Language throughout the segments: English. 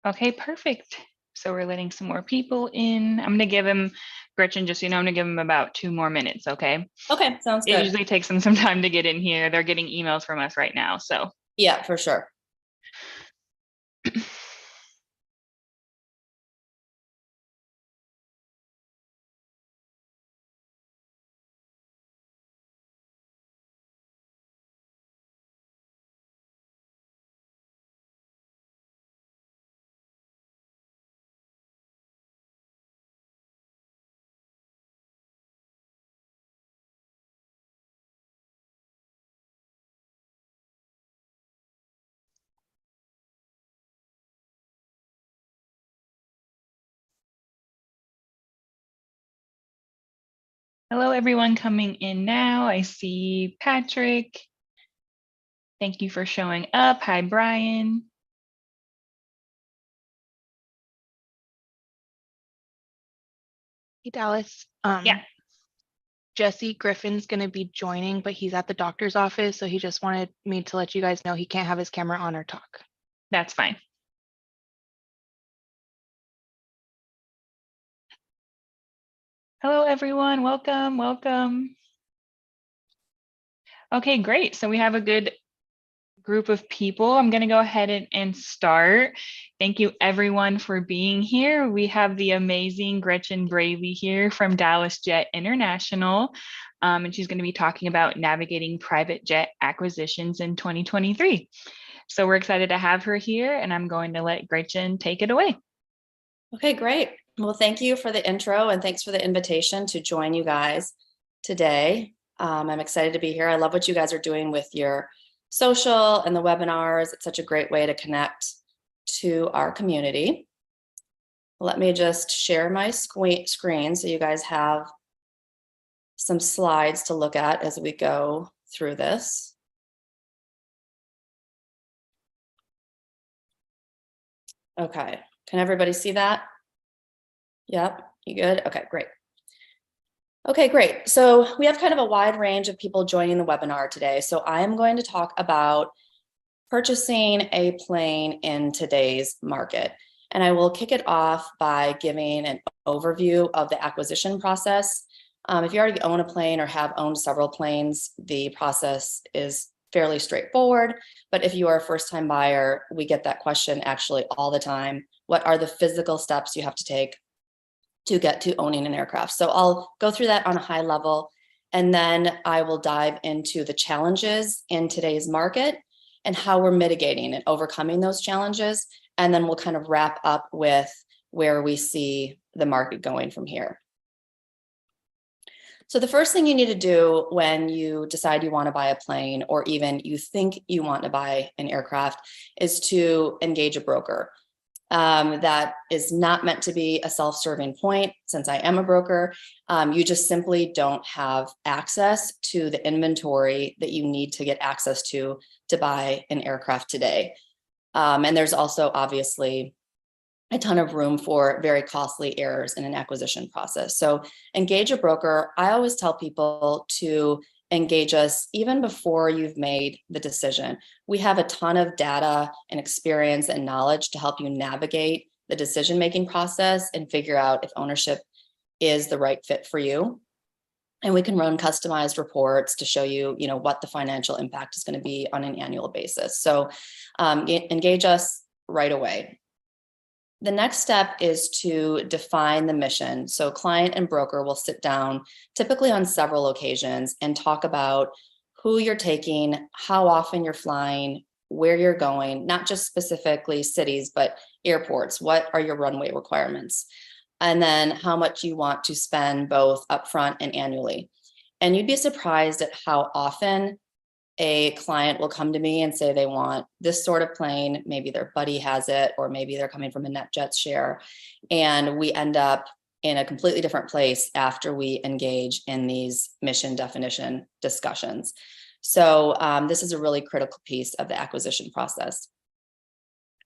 Okay, perfect. So we're letting some more people in. I'm gonna give him, Gretchen, just so you know, I'm gonna give him about 2 more minutes, okay? Okay, sounds It good. usually takes them some time to get in here. They're getting emails from us right now, so. Yeah, for sure. Hello, everyone coming in now. I see Patrick. Thank you for showing up. Hi, Brian. Hey, Dallas. Yeah. Jesse Griffin's going to be joining, but he's at the doctor's office. So he just wanted me to let you guys know he can't have his camera on or talk. That's fine. Hello, everyone. Welcome, welcome. Okay, great. So we have a good group of people. I'm going to go ahead and start. Thank you, everyone, for being here. We have the amazing Gretchen Bravey here from Dallas Jet International, and she's going to be talking about navigating private jet acquisitions in 2023. So we're excited to have her here, and I'm going to let Gretchen take it away. Okay, great. Well, thank you for the intro and thanks for the invitation to join you guys today. I'm excited to be here. I love what you guys are doing with your social and the webinars. It's such a great way to connect to our community. Let me just share my screen so you guys have some slides to look at as we go through this. Okay, can everybody see that? Yep, you good? Okay, great. Okay, great. So we have kind of a wide range of people joining the webinar today. So I am going to talk about purchasing a plane in today's market. And I will kick it off by giving an overview of the acquisition process. If you already own a plane or have owned several planes, the process is fairly straightforward. But if you are a first-time buyer, we get that question actually all the time. What are the physical steps you have to take to get to owning an aircraft? So I'll go through that on a high level, and then I will dive into the challenges in today's market and how we're mitigating and overcoming those challenges. And then we'll kind of wrap up with where we see the market going from here. So the first thing you need to do when you decide you want to buy a plane, or even you think you want to buy an aircraft, is to engage a broker. That is not meant to be a self-serving point. Since I am a broker, you just simply don't have access to the inventory that you need to get access to buy an aircraft today. And there's also obviously a ton of room for very costly errors in an acquisition process. So engage a broker. I always tell people to engage us even before you've made the decision. We have a ton of data and experience and knowledge to help you navigate the decision-making process and figure out if ownership is the right fit for you. And we can run customized reports to show you, what the financial impact is going to be on an annual basis. So engage us right away. The next step is to define the mission. So client and broker will sit down, typically on several occasions, and talk about who you're taking, how often you're flying, where you're going, not just specifically cities, but airports. What are your runway requirements? And then how much you want to spend both upfront and annually. And you'd be surprised at how often a client will come to me and say they want this sort of plane. Maybe their buddy has it, or maybe they're coming from a NetJets share. And we end up in a completely different place after we engage in these mission definition discussions. So this is a really critical piece of the acquisition process.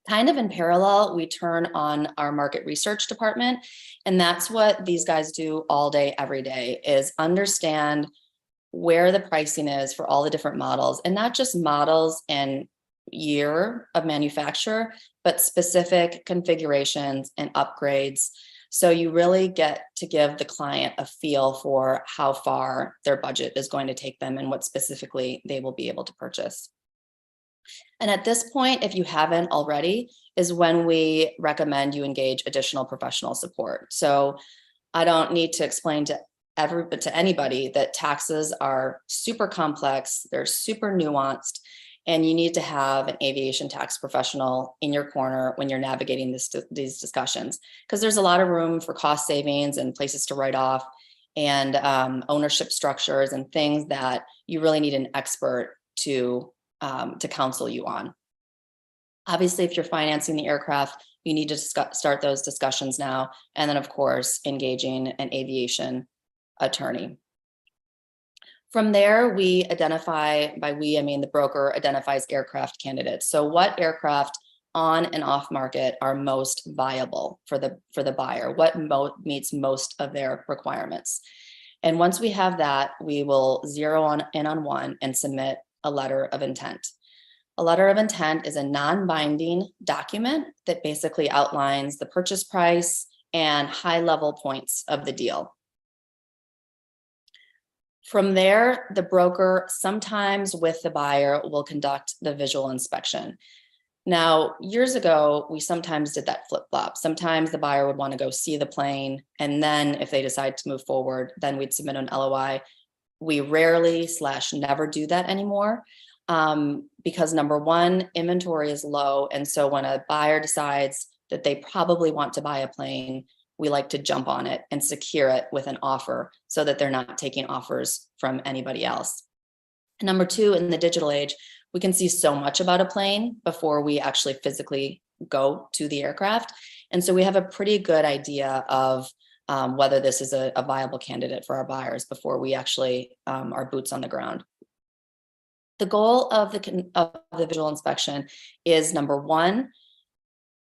Kind of in parallel, we turn on our market research department. And that's what these guys do all day, every day, is understand where the pricing is for all the different models, and not just models and year of manufacture, but specific configurations and upgrades. So you really get to give the client a feel for how far their budget is going to take them and what specifically they will be able to purchase. And at this point, if you haven't already, is when we recommend you engage additional professional support. So I don't need to explain to anybody that taxes are super complex, they're super nuanced, and you need to have an aviation tax professional in your corner when you're navigating these discussions, because there's a lot of room for cost savings and places to write off, and ownership structures and things that you really need an expert to counsel you on. Obviously, if you're financing the aircraft, you need to start those discussions now. And then, of course, engaging an aviation attorney. From there, we identify, by we, I mean the broker identifies aircraft candidates. So what aircraft on and off market are most viable for the buyer? What meets most of their requirements? And once we have that, we will zero in on one and submit a letter of intent. A letter of intent is a non-binding document that basically outlines the purchase price and high-level points of the deal. From there, the broker, sometimes with the buyer, will conduct the visual inspection. Now, years ago, we sometimes did that flip-flop. Sometimes the buyer would want to go see the plane, and then if they decide to move forward, then we'd submit an LOI. We rarely / never do that anymore. Because number one, inventory is low. And so when a buyer decides that they probably want to buy a plane, we like to jump on it and secure it with an offer so that they're not taking offers from anybody else. And number two, in the digital age, we can see so much about a plane before we actually physically go to the aircraft. And so we have a pretty good idea of whether this is a viable candidate for our buyers before we actually are boots on the ground. The goal of the visual inspection is, number one,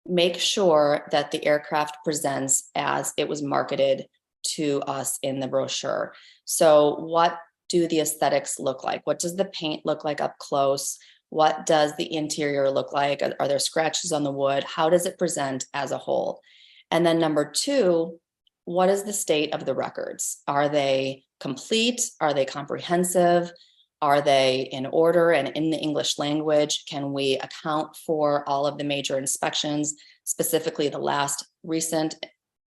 make sure that the aircraft presents as it was marketed to us in the brochure. So what do the aesthetics look like? What does the paint look like up close? What does the interior look like? Are there scratches on the wood? How does it present as a whole? And then number two, what is the state of the records? Are they complete? Are they comprehensive? Are they in order and in the English language? Can we account for all of the major inspections, specifically the last recent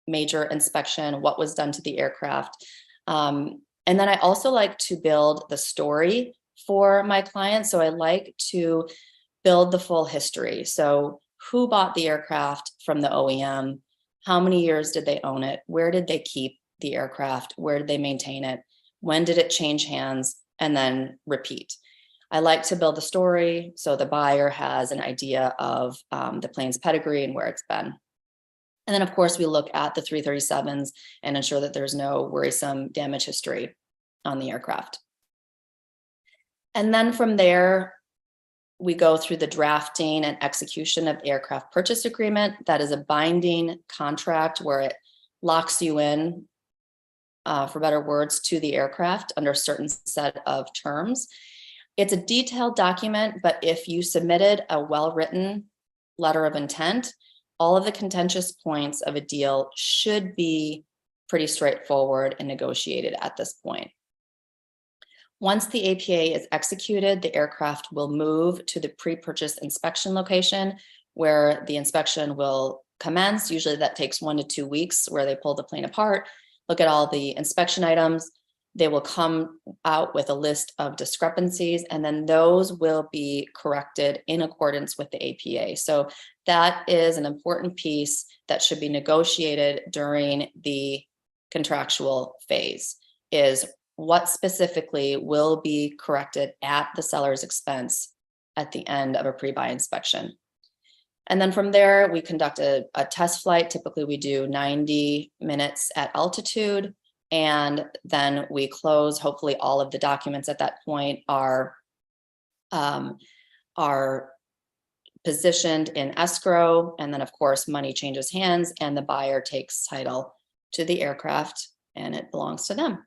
major inspection, what was done to the aircraft? And then I also like to build the story for my clients. So I like to build the full history. So who bought the aircraft from the OEM? How many years did they own it? Where did they keep the aircraft? Where did they maintain it? When did it change hands? And then repeat. I like to build the story so the buyer has an idea of the plane's pedigree and where it's been. And then, of course, we look at the 337s and ensure that there's no worrisome damage history on the aircraft. And then from there, we go through the drafting and execution of the aircraft purchase agreement. That is a binding contract where it locks you in, for better words, to the aircraft under a certain set of terms. It's a detailed document, but if you submitted a well-written letter of intent, all of the contentious points of a deal should be pretty straightforward and negotiated at this point. Once the APA is executed, the aircraft will move to the pre-purchase inspection location where the inspection will commence. Usually that takes 1 to 2 weeks, where they pull the plane apart, look at all the inspection items. They will come out with a list of discrepancies, and then those will be corrected in accordance with the APA. So that is an important piece that should be negotiated during the contractual phase, is what specifically will be corrected at the seller's expense at the end of a pre-buy inspection. And then from there, we conduct a test flight. Typically, we do 90 minutes at altitude, and then we close. Hopefully, all of the documents at that point are positioned in escrow. And then, of course, money changes hands, and the buyer takes title to the aircraft, and it belongs to them.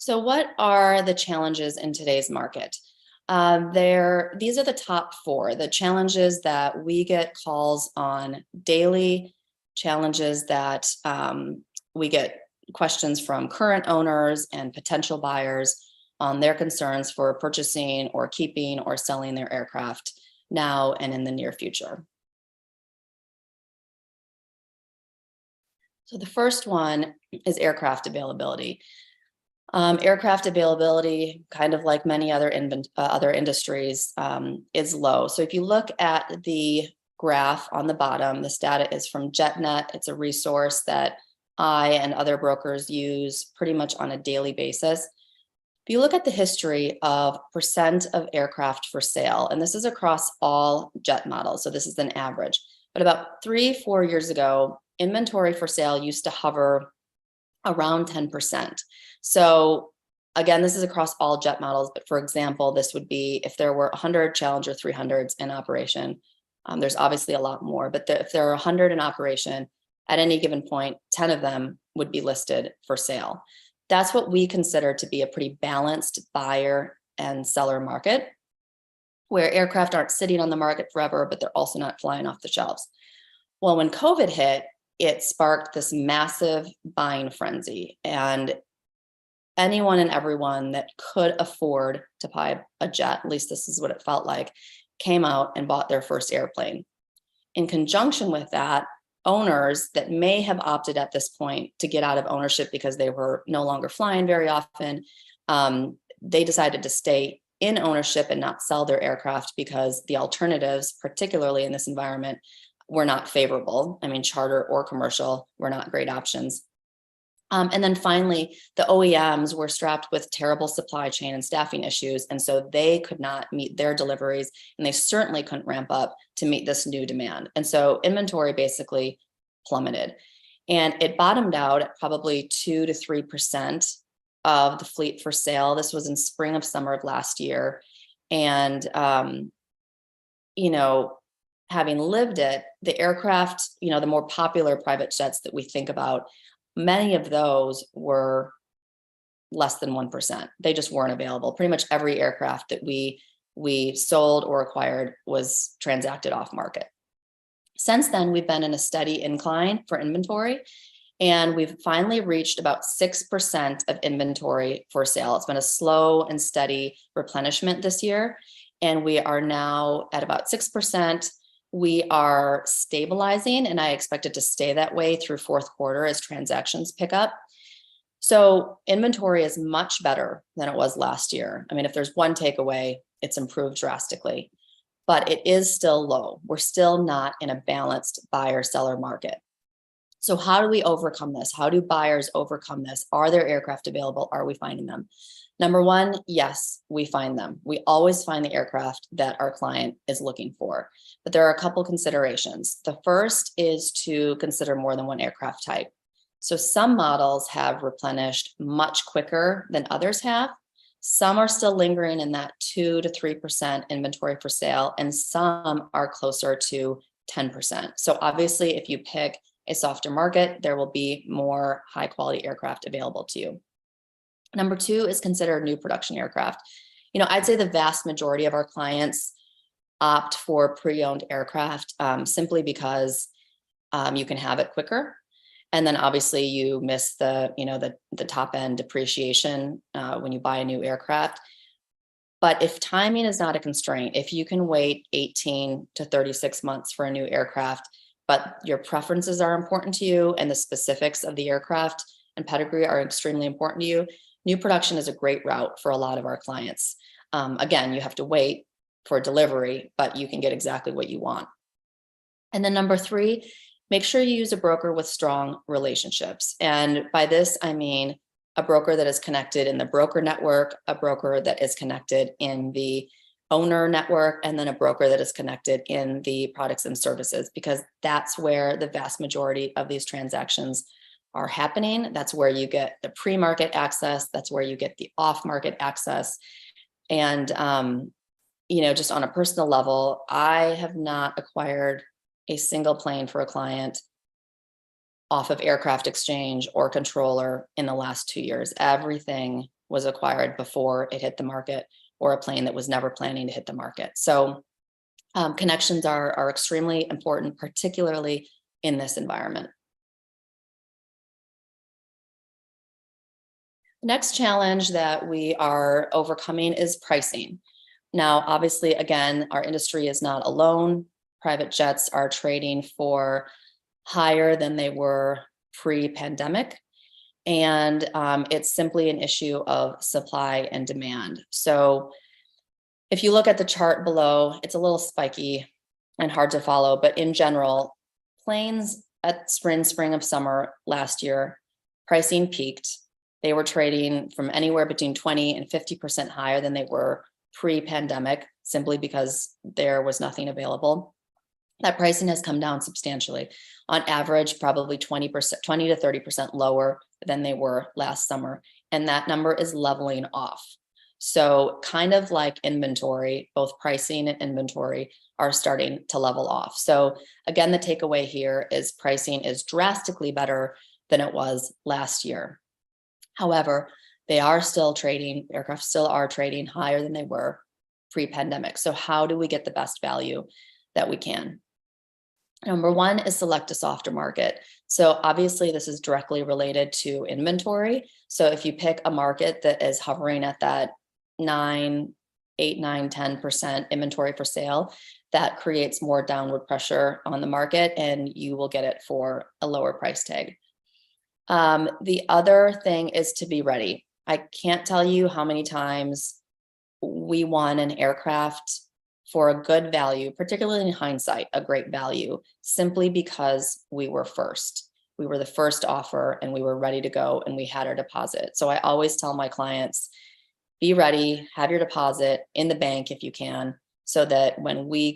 So what are the challenges in today's market? These are the top four, the challenges that we get calls on daily, challenges that we get questions from current owners and potential buyers on their concerns for purchasing or keeping or selling their aircraft now and in the near future. So the first one is aircraft availability. Aircraft availability, kind of like many other industries, is low. So if you look at the graph on the bottom, this data is from JetNet. It's a resource that I and other brokers use pretty much on a daily basis. If you look at the history of percent of aircraft for sale, and this is across all jet models, so this is an average, but about 3-4 years ago, inventory for sale used to hover around 10%. So again, this is across all jet models, but for example, this would be if there were 100 Challenger 300s in operation. There's obviously a lot more, but if there are 100 in operation, at any given point, 10 of them would be listed for sale. That's what we consider to be a pretty balanced buyer and seller market, where aircraft aren't sitting on the market forever, but they're also not flying off the shelves. Well, when COVID hit, it sparked this massive buying frenzy, and anyone and everyone that could afford to buy a jet, at least this is what it felt like, came out and bought their first airplane. In conjunction with that, owners that may have opted at this point to get out of ownership because they were no longer flying very often, they decided to stay in ownership and not sell their aircraft because the alternatives, particularly in this environment, were not favorable. I mean, charter or commercial were not great options. And then finally, the OEMs were strapped with terrible supply chain and staffing issues, and so they could not meet their deliveries, and they certainly couldn't ramp up to meet this new demand. And so inventory basically plummeted, and it bottomed out at probably 2 to 3% of the fleet for sale. This was in spring of summer of last year. And, having lived it, the aircraft, the more popular private jets that we think about, many of those were less than 1%. They just weren't available. Pretty much every aircraft that we sold or acquired was transacted off market. Since then, we've been in a steady incline for inventory, and we've finally reached about 6% of inventory for sale. It's been a slow and steady replenishment this year, and we are now at about 6%. We are stabilizing, and I expect it to stay that way through fourth quarter as transactions pick up. So inventory is much better than it was last year. I mean, if there's one takeaway, it's improved drastically, but it is still low. We're still not in a balanced buyer-seller market. So how do we overcome this? How do buyers overcome this? Are there aircraft available? Are we finding them? Number one, yes, we find them. We always find the aircraft that our client is looking for, but there are a couple considerations. The first is to consider more than one aircraft type. So some models have replenished much quicker than others have. Some are still lingering in that 2 to 3% inventory for sale, and some are closer to 10%. So obviously, if you pick a softer market, there will be more high quality aircraft available to you. Number two is consider new production aircraft. I'd say the vast majority of our clients opt for pre-owned aircraft simply because you can have it quicker. And then obviously you miss the top end depreciation when you buy a new aircraft. But if timing is not a constraint, if you can wait 18 to 36 months for a new aircraft, but your preferences are important to you and the specifics of the aircraft and pedigree are extremely important to you, new production is a great route for a lot of our clients. Again, you have to wait for delivery, but you can get exactly what you want. And then number three, make sure you use a broker with strong relationships. And by this, I mean a broker that is connected in the broker network, a broker that is connected in the owner network, and then a broker that is connected in the products and services, because that's where the vast majority of these transactions are happening. That's where you get the pre-market access. That's where you get the off-market access. And, just on a personal level, I have not acquired a single plane for a client off of Aircraft Exchange or Controller in the last 2 years. Everything was acquired before it hit the market, or a plane that was never planning to hit the market. So connections are extremely important, particularly in this environment. Next challenge that we are overcoming is pricing. Now, obviously, again, our industry is not alone. Private jets are trading for higher than they were pre-pandemic. And it's simply an issue of supply and demand. So if you look at the chart below, it's a little spiky and hard to follow, but in general, planes at spring of summer last year, pricing peaked. They were trading from anywhere between 20 and 50% higher than they were pre-pandemic, simply because there was nothing available. That pricing has come down substantially. On average, probably 20 to 30% lower than they were last summer. And that number is leveling off. So kind of like inventory, both pricing and inventory are starting to level off. So again, the takeaway here is pricing is drastically better than it was last year. However, they are still trading, aircraft still are trading higher than they were pre-pandemic. So how do we get the best value that we can? Number one is select a softer market. So obviously this is directly related to inventory. So if you pick a market that is hovering at that 8, 9, 10% inventory for sale, that creates more downward pressure on the market and you will get it for a lower price tag. The other thing is to be ready. I can't tell you how many times we won an aircraft for a good value, particularly in hindsight, a great value, simply because we were first. We were the first offer and we were ready to go and we had our deposit. So I always tell my clients, be ready, have your deposit in the bank if you can, so that when we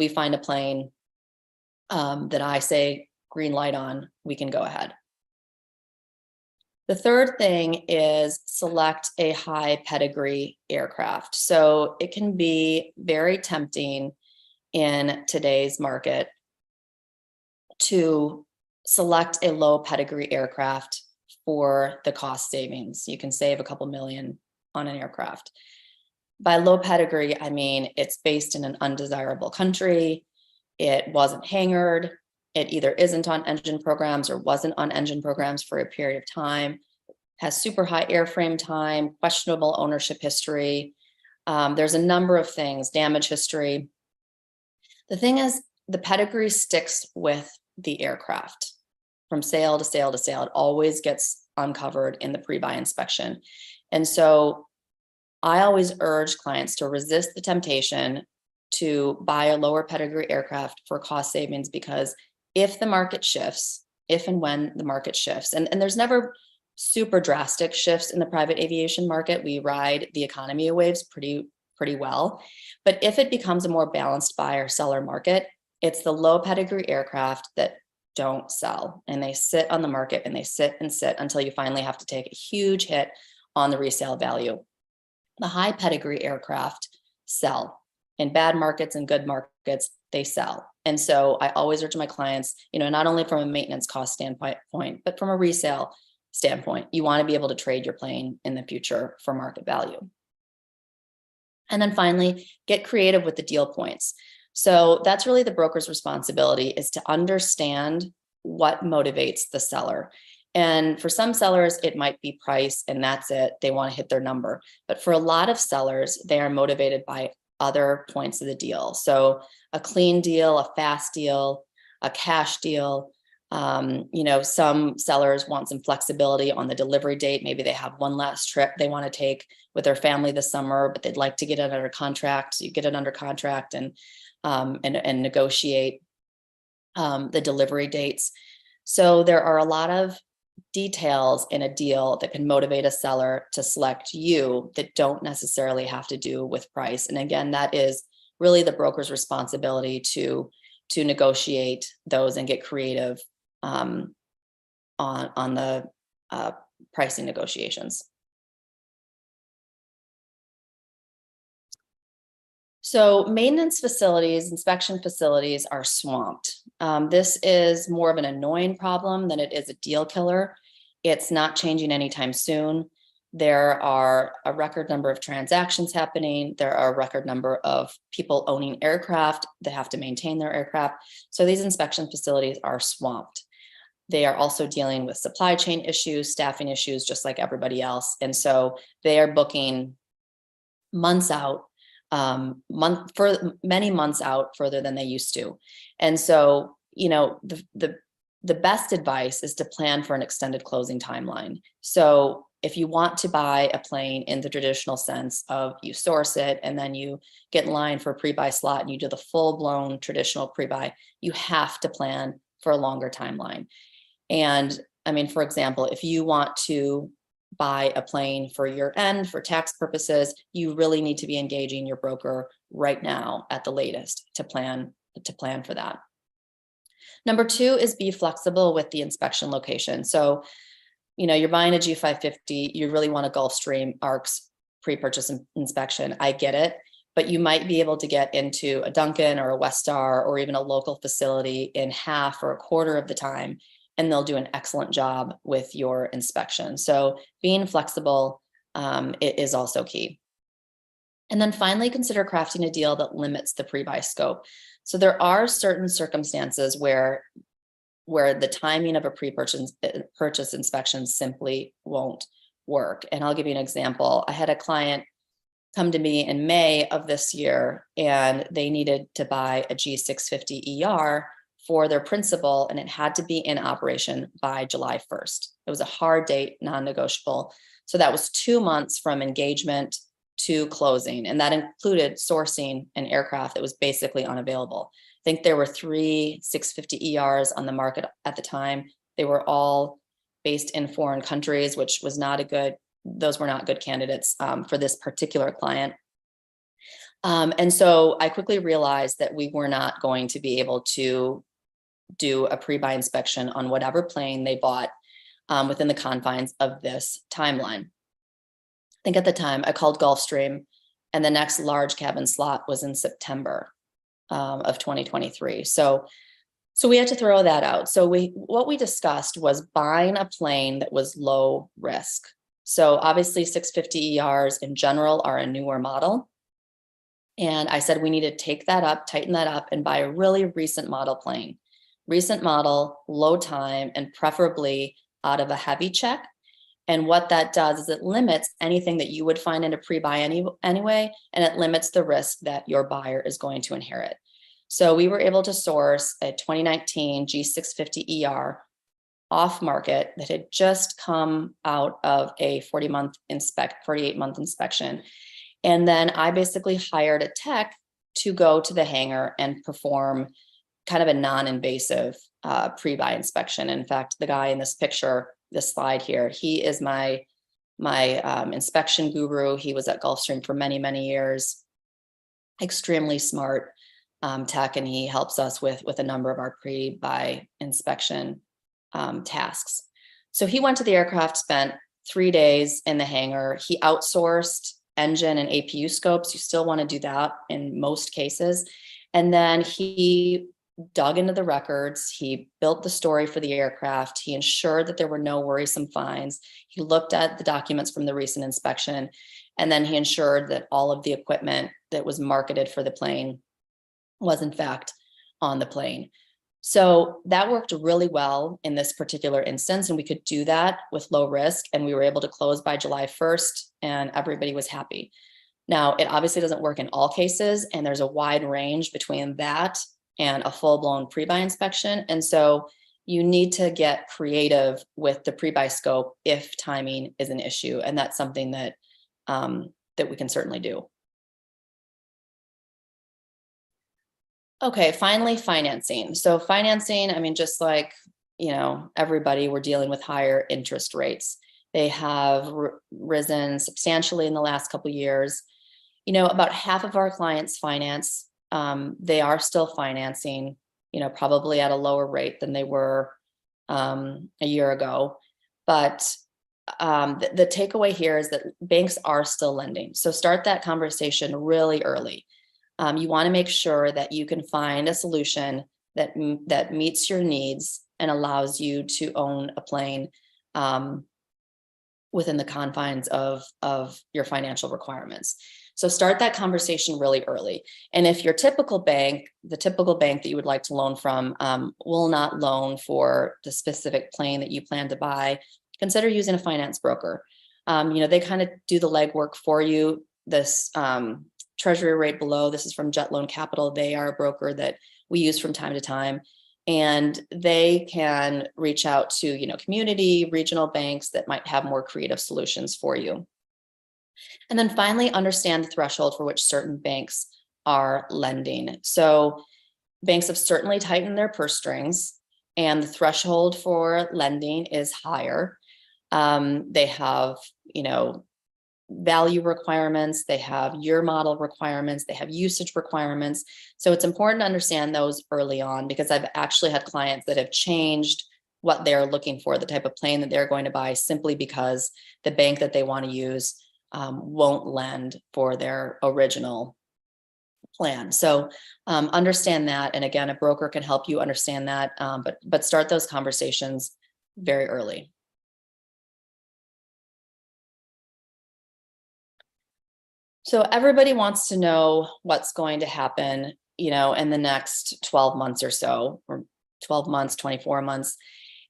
find a plane that I say green light on, we can go ahead. The third thing is select a high pedigree aircraft. So it can be very tempting in today's market to select a low pedigree aircraft for the cost savings. You can save a couple million on an aircraft. By low pedigree, I mean it's based in an undesirable country. It wasn't hangared. It either isn't on engine programs or wasn't on engine programs for a period of time, has super high airframe time, questionable ownership history. There's a number of things, damage history. The thing is, the pedigree sticks with the aircraft from sale to sale to sale. It always gets uncovered in the pre-buy inspection. And so I always urge clients to resist the temptation to buy a lower pedigree aircraft for cost savings, because if the market shifts, if and when the market shifts, and there's never super drastic shifts in the private aviation market, we ride the economy waves pretty well. But if it becomes a more balanced buyer seller market, it's the low pedigree aircraft that don't sell, and they sit on the market and they sit and sit until you finally have to take a huge hit on the resale value. The high pedigree aircraft sell in bad markets and good markets, they sell. And so I always urge my clients, not only from a maintenance cost standpoint, but from a resale standpoint, you want to be able to trade your plane in the future for market value. And then finally, get creative with the deal points. So that's really the broker's responsibility, is to understand what motivates the seller. And for some sellers, it might be price and that's it. They want to hit their number. But for a lot of sellers, they are motivated by other points of the deal. So a clean deal, a fast deal, a cash deal. Some sellers want some flexibility on the delivery date. Maybe they have one last trip they want to take with their family this summer, but they'd like to get it under contract. So you get it under contract and negotiate the delivery dates. So there are a lot of details in a deal that can motivate a seller to select you that don't necessarily have to do with price. And again, that is really the broker's responsibility to negotiate those and get creative on the pricing negotiations. So maintenance facilities, inspection facilities are swamped. This is more of an annoying problem than it is a deal killer. It's not changing anytime soon. There are a record number of transactions happening. There are a record number of people owning aircraft that have to maintain their aircraft. So these inspection facilities are swamped. They are also dealing with supply chain issues, staffing issues, just like everybody else. And so they are booking months out, for many months out further than they used to. And so, you know, the best advice is to plan for an extended closing timeline. So if you want to buy a plane in the traditional sense of you source it and then you get in line for a pre-buy slot and you do the full-blown traditional pre-buy, you have to plan for a longer timeline. And I mean, for example, if you want to buy a plane for year end for tax purposes, you really need to be engaging your broker right now at the latest to plan for that. Number two is be flexible with the inspection location. So, you know, you're buying a G550, you really want a Gulfstream ARCS pre-purchase inspection. I get it, but you might be able to get into a Duncan or a Westar or even a local facility in half or a quarter of the time, and they'll do an excellent job with your inspection. So being flexible is also key. And then finally, consider crafting a deal that limits the pre-buy scope. So there are certain circumstances where the timing of a purchase inspection simply won't work. And I'll give you an example. I had a client come to me in May of this year, and they needed to buy a G650 ER for their principal, and it had to be in operation by July 1st. It was a hard date, non-negotiable. So that was 2 months from engagement to closing, and that included sourcing an aircraft that was basically unavailable. I think there were 3 650 ERs on the market at the time. They were all based in foreign countries, which was those were not good candidates for this particular client. And so I quickly realized that we were not going to be able to do a pre-buy inspection on whatever plane they bought within the confines of this timeline. I think at the time I called Gulfstream, and the next large cabin slot was in September of 2023. So we had to throw that out. So what we discussed was buying a plane that was low risk. So obviously 650 ERs in general are a newer model. And I said we need to take that up, tighten that up, and buy a really recent model plane. Recent model, low time, and preferably out of a heavy check. And what that does is it limits anything that you would find in a pre-buy anyway, and it limits the risk that your buyer is going to inherit. So we were able to source a 2019 G650 ER off market that had just come out of a 48-month inspection. And then I basically hired a tech to go to the hangar and perform kind of a non-invasive pre-buy inspection. In fact, the guy in this picture, this slide here, he is my inspection guru. He was at Gulfstream for many, many years. Extremely smart tech, and he helps us with a number of our pre-buy inspection tasks. So he went to the aircraft, spent 3 days in the hangar. He outsourced engine and APU scopes. You still want to do that in most cases. And then he dug into the records. He built the story for the aircraft. He ensured that there were no worrisome finds. He looked at the documents from the recent inspection, and then he ensured that all of the equipment that was marketed for the plane was in fact on the plane. So that worked really well in this particular instance, and we could do that with low risk, and we were able to close by July 1st, and everybody was happy. Now, it obviously doesn't work in all cases, and there's a wide range between that and a full-blown pre-buy inspection. And so you need to get creative with the pre-buy scope if timing is an issue. And that's something that, that we can certainly do. Okay, finally, financing. So financing, I mean, just like, you know, everybody, we're dealing with higher interest rates. They have risen substantially in the last couple of years. You know, about half of our clients finance. They are still financing, you know, probably at a lower rate than they were a year ago. But the takeaway here is that banks are still lending. So start that conversation really early. You want to make sure that you can find a solution that meets your needs and allows you to own a plane within the confines of your financial requirements. So start that conversation really early. And if your typical bank, the typical bank that you would like to loan from, will not loan for the specific plane that you plan to buy, consider using a finance broker. They kind of do the legwork for you. This treasury rate below, this is from Jet Loan Capital. They are a broker that we use from time to time. And they can reach out to, community, regional banks that might have more creative solutions for you. And then finally, understand the threshold for which certain banks are lending. So banks have certainly tightened their purse strings, and the threshold for lending is higher. They have, value requirements, they have year model requirements, they have usage requirements. So it's important to understand those early on, because I've actually had clients that have changed what they're looking for, the type of plane that they're going to buy, simply because the bank that they want to use won't lend for their original plan. So understand that. And again, a broker can help you understand that, but start those conversations very early. So everybody wants to know what's going to happen, in the next 12 months or so, or 12 months, 24 months.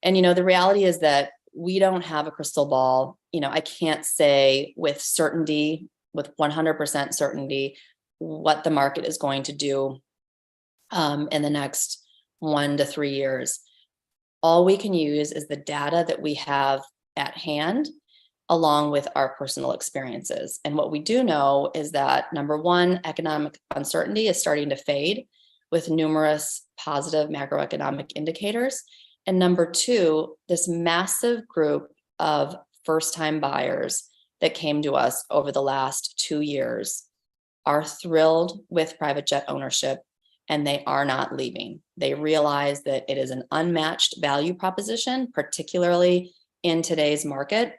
And, the reality is that we don't have a crystal ball. I can't say with certainty, with 100% certainty, what the market is going to do in the next 1 to 3 years. All we can use is the data that we have at hand, along with our personal experiences. And what we do know is that, number one, economic uncertainty is starting to fade with numerous positive macroeconomic indicators. And number two, this massive group of first-time buyers that came to us over the last 2 years are thrilled with private jet ownership, and they are not leaving. They realize that it is an unmatched value proposition, particularly in today's market,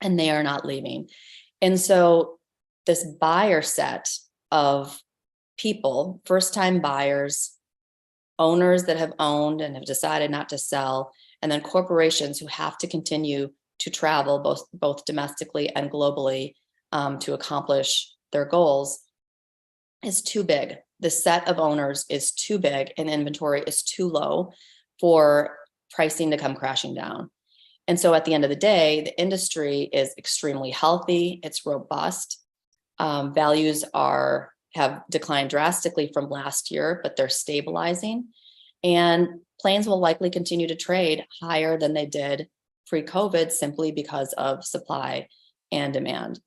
and they are not leaving. And so this buyer set of people, first-time buyers, owners that have owned and have decided not to sell, and then corporations who have to continue to travel both domestically and globally to accomplish their goals, is too big. The set of owners is too big, and inventory is too low for pricing to come crashing down. And so at the end of the day, the industry is extremely healthy. It's robust. Values have declined drastically from last year, but they're stabilizing. And planes will likely continue to trade higher than they did pre-COVID, simply because of supply and demand.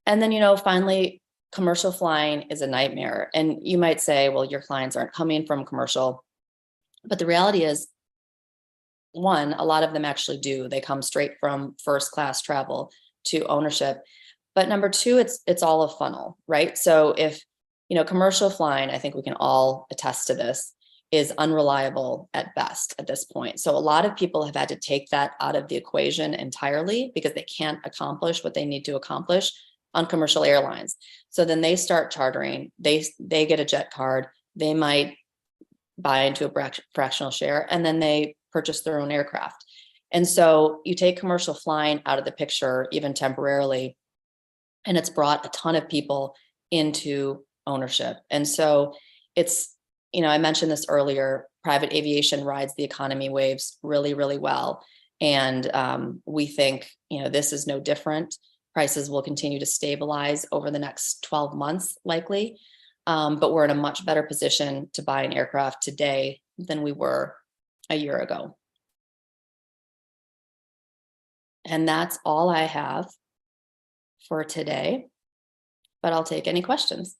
And then, finally, commercial flying is a nightmare. And you might say, well, your clients aren't coming from commercial. But the reality is, one, a lot of them actually do. They come straight from first class travel to ownership. But number two, it's all a funnel, right? So if, commercial flying, I think we can all attest to this, is unreliable at best at this point. So a lot of people have had to take that out of the equation entirely, because they can't accomplish what they need to accomplish on commercial airlines. So then they start chartering, they get a jet card, they might buy into a fractional share, and then they purchase their own aircraft. And so you take commercial flying out of the picture, even temporarily, and it's brought a ton of people into ownership. And so it's, I mentioned this earlier, private aviation rides the economy waves really, really well. And we think, this is no different. Prices will continue to stabilize over the next 12 months, likely. But we're in a much better position to buy an aircraft today than we were a year ago. And that's all I have for today, but I'll take any questions.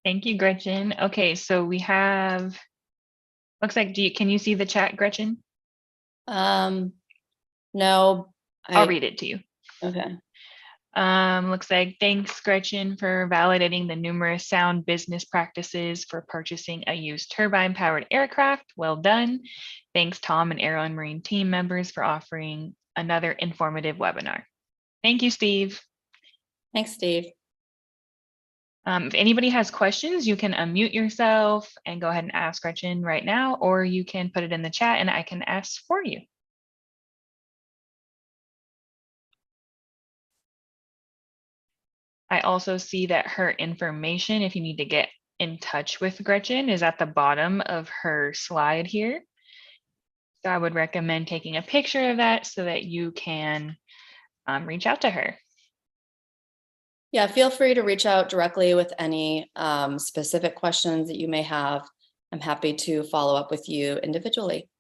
Thank you, Gretchen. Okay, so we have, looks like, can you see the chat, Gretchen? No. I'll read it to you. Okay. Looks like, thanks, Gretchen, for validating the numerous sound business practices for purchasing a used turbine-powered aircraft. Well done. Thanks, Tom and Aero and Marine team members, for offering another informative webinar. Thank you, Steve. Thanks, Steve. If anybody has questions, you can unmute yourself and go ahead and ask Gretchen right now, or you can put it in the chat and I can ask for you. I also see that her information, if you need to get in touch with Gretchen, is at the bottom of her slide here. So I would recommend taking a picture of that so that you can reach out to her. Yeah, feel free to reach out directly with any specific questions that you may have. I'm happy to follow up with you individually.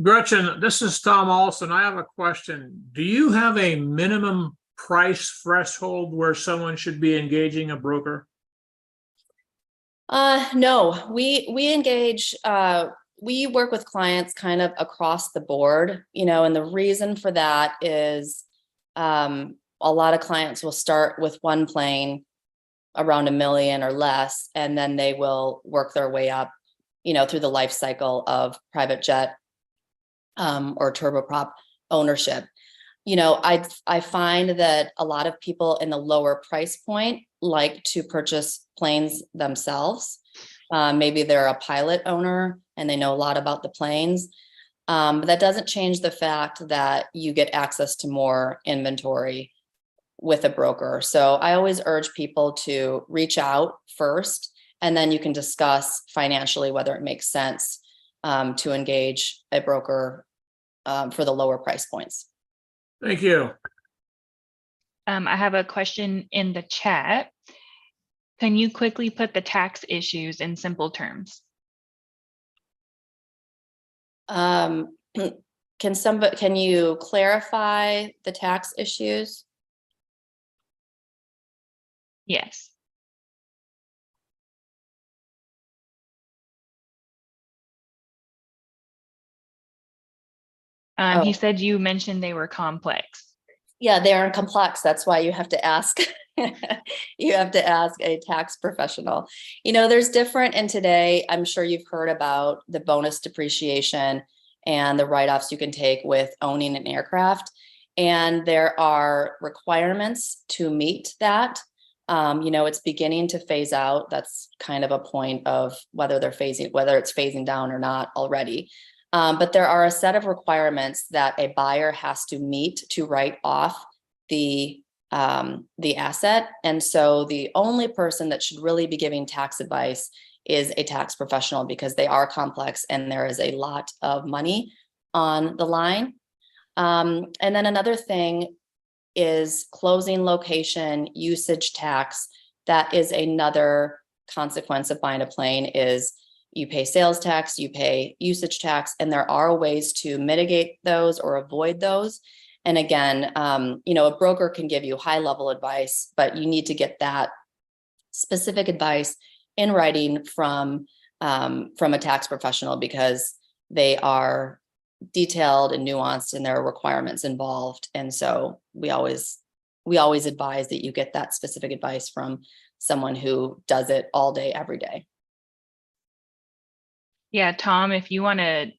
Gretchen, this is Tom Olson. I have a question. Do you have a minimum price threshold where someone should be engaging a broker? No, we engage, we work with clients kind of across the board, and the reason for that is a lot of clients will start with one plane around $1 million or less, and then they will work their way up, through the life cycle of private jet or turboprop ownership. I find that a lot of people in the lower price point like to purchase planes themselves. Maybe they're a pilot owner and they know a lot about the planes. But that doesn't change the fact that you get access to more inventory with a broker. So I always urge people to reach out first, and then you can discuss financially whether it makes sense to engage a broker for the lower price points. Thank you. I have a question in the chat. Can you quickly put the tax issues in simple terms? Can you clarify the tax issues? Yes. He said you mentioned they were complex. Yeah, they are complex. That's why you have to ask. You have to ask a tax professional. There's different in today. I'm sure you've heard about the bonus depreciation and the write-offs you can take with owning an aircraft. And there are requirements to meet that. It's beginning to phase out. That's kind of a point of whether it's phasing down or not already. But there are a set of requirements that a buyer has to meet to write off the asset. And so the only person that should really be giving tax advice is a tax professional, because they are complex and there is a lot of money on the line. And then another thing is closing location usage tax. That is another consequence of buying a plane. Is you pay sales tax, you pay usage tax, and there are ways to mitigate those or avoid those. And again, a broker can give you high level advice, but you need to get that specific advice in writing from a tax professional, because they are detailed and nuanced and there are requirements involved. And so we always advise that you get that specific advice from someone who does it all day, every day. Yeah, Tom, if you want to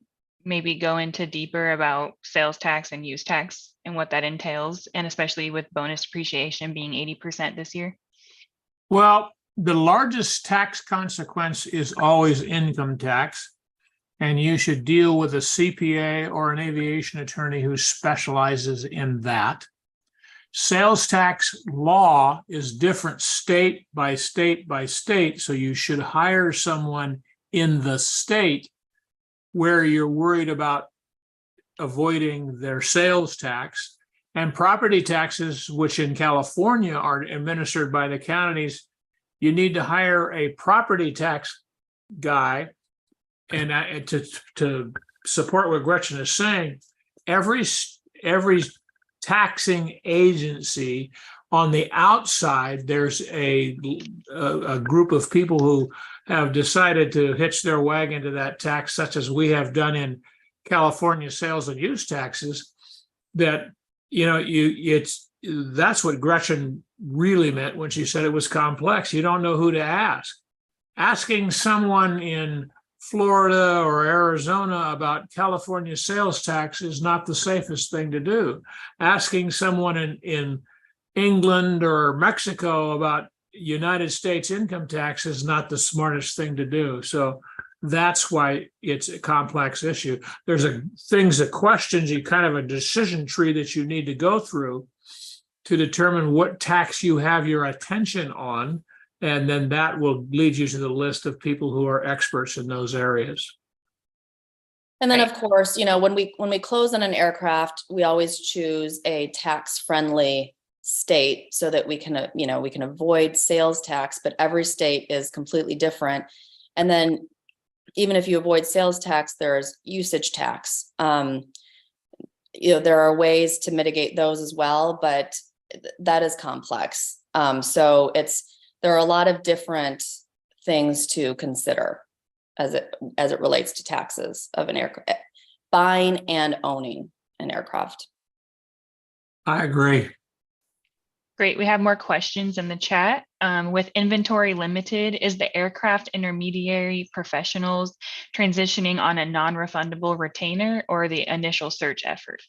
maybe go into deeper about sales tax and use tax and what that entails, and especially with bonus depreciation being 80% this year. Well, the largest tax consequence is always income tax, and you should deal with a CPA or an aviation attorney who specializes in that. Sales tax law is different state by state by state, so you should hire someone in the state where you're worried about avoiding their sales tax. And property taxes, which in California are administered by the counties, you need to hire a property tax guy. And to support what Gretchen is saying, every taxing agency on the outside, there's a group of people who have decided to hitch their wagon to that tax, such as we have done in California sales and use taxes. That that's what Gretchen really meant when she said it was complex. You don't know who to ask. Asking someone in Florida or Arizona about California sales tax is not the safest thing to do. Asking someone in England or Mexico about United States income tax is not the smartest thing to do. So that's why it's a complex issue. There's questions, you kind of a decision tree that you need to go through to determine what tax you have your attention on. And then that will lead you to the list of people who are experts in those areas. And then, Right. of course, when we close on an aircraft, we always choose a tax-friendly state so that we can avoid sales tax, but every state is completely different. And then even if you avoid sales tax, there's usage tax. There are ways to mitigate those as well, but that is complex. So there are a lot of different things to consider as it relates to taxes of an aircraft, buying and owning an aircraft. I agree. Great. We have more questions in the chat. With inventory limited, is the aircraft intermediary professionals transitioning on a non-refundable retainer or the initial search effort?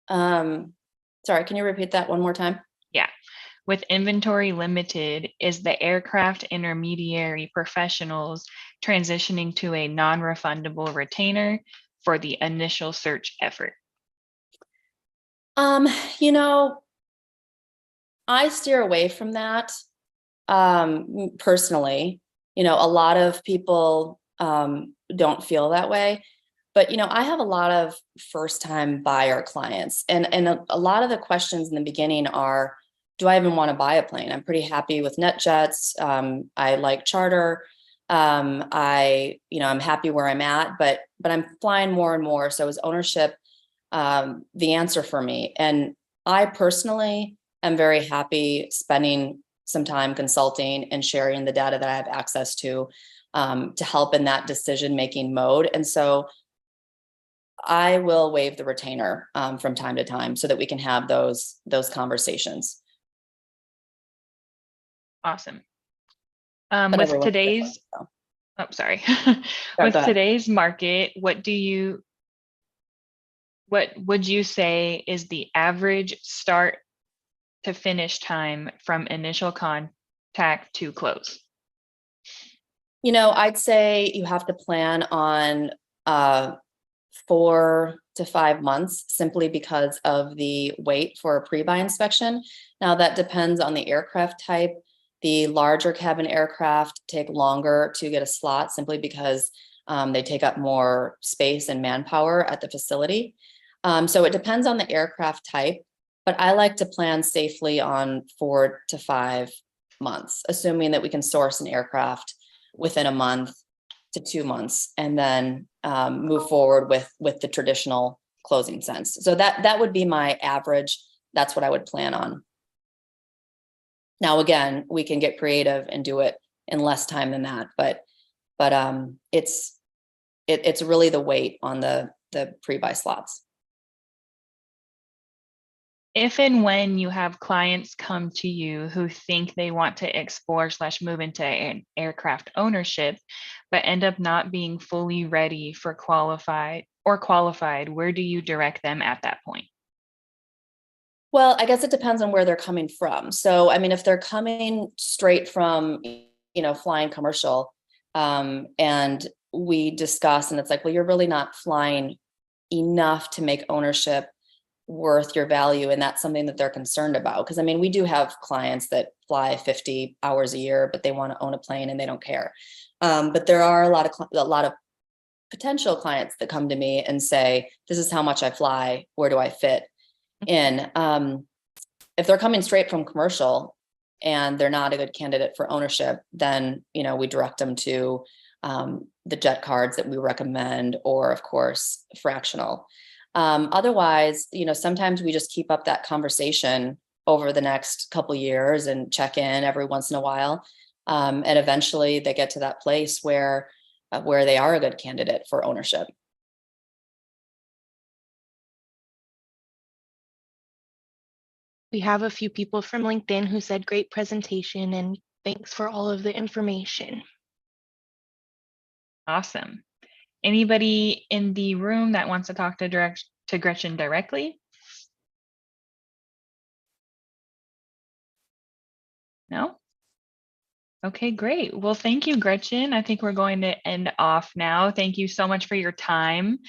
Sorry, can you repeat that one more time? Yeah. With inventory limited, is the aircraft intermediary professionals transitioning to a non-refundable retainer for the initial search effort? I steer away from that. Personally, a lot of people don't feel that way. But, I have a lot of first-time buyer clients, and a lot of the questions in the beginning are, do I even want to buy a plane? I'm pretty happy with NetJets. I like charter. I'm happy where I'm at, but I'm flying more and more. So is ownership the answer for me? And I personally am very happy spending some time consulting and sharing the data that I have access to help in that decision-making mode. And so I will waive the retainer from time to time so that we can have those conversations. Awesome. But With everyone's today's, different, oh, sorry. Sorry, With go ahead. today's market, what would you say is the average start to finish time from initial contact to close? I'd say you have to plan on 4 to 5 months simply because of the wait for a pre-buy inspection. Now that depends on the aircraft type. The larger cabin aircraft take longer to get a slot simply because they take up more space and manpower at the facility. So it depends on the aircraft type, but I like to plan safely on 4 to 5 months, assuming that we can source an aircraft within a month to 2 months, and then move forward with the traditional closing sense. So that would be my average. That's what I would plan on. Now, again, we can get creative and do it in less time than that, but it's really the wait on the pre-buy slots. If and when you have clients come to you who think they want to explore / move into an aircraft ownership, but end up not being fully ready for qualified, where do you direct them at that point? Well, I guess it depends on where they're coming from. So, I mean, if they're coming straight from, flying commercial, and we discuss, and it's like, well, you're really not flying enough to make ownership worth your value. And that's something that they're concerned about. Because I mean, we do have clients that fly 50 hours a year, but they want to own a plane and they don't care. But there are a lot of potential clients that come to me and say, this is how much I fly. Where do I fit in? If they're coming straight from commercial and they're not a good candidate for ownership, then, we direct them to the jet cards that we recommend, or of course, fractional. Otherwise, sometimes we just keep up that conversation over the next couple years and check in every once in a while. And eventually they get to that place where they are a good candidate for ownership. We have a few people from LinkedIn who said great presentation and thanks for all of the information. Awesome. Anybody in the room that wants to talk to Gretchen directly? No? Okay, great. Well, thank you, Gretchen. I think we're going to end off now. Thank you so much for your time.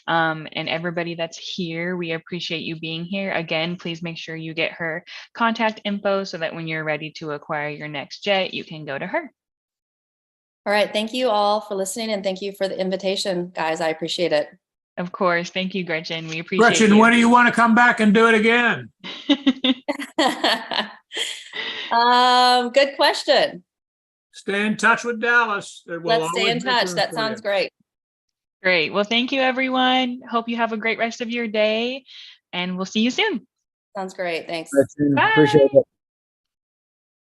And everybody that's here, we appreciate you being here. Again, please make sure you get her contact info so that when you're ready to acquire your next jet, you can go to her. All right. Thank you all for listening, and thank you for the invitation, guys. I appreciate it. Of course. Thank you, Gretchen. We appreciate Gretchen, you. when do you want to come back and do it again? Good question. Stay in touch with Dallas. There will Let's stay always in be touch. room That for sounds you. great. Great. Well, thank you, everyone. Hope you have a great rest of your day, and we'll see you soon. Sounds great. Thanks. Appreciate Bye. it.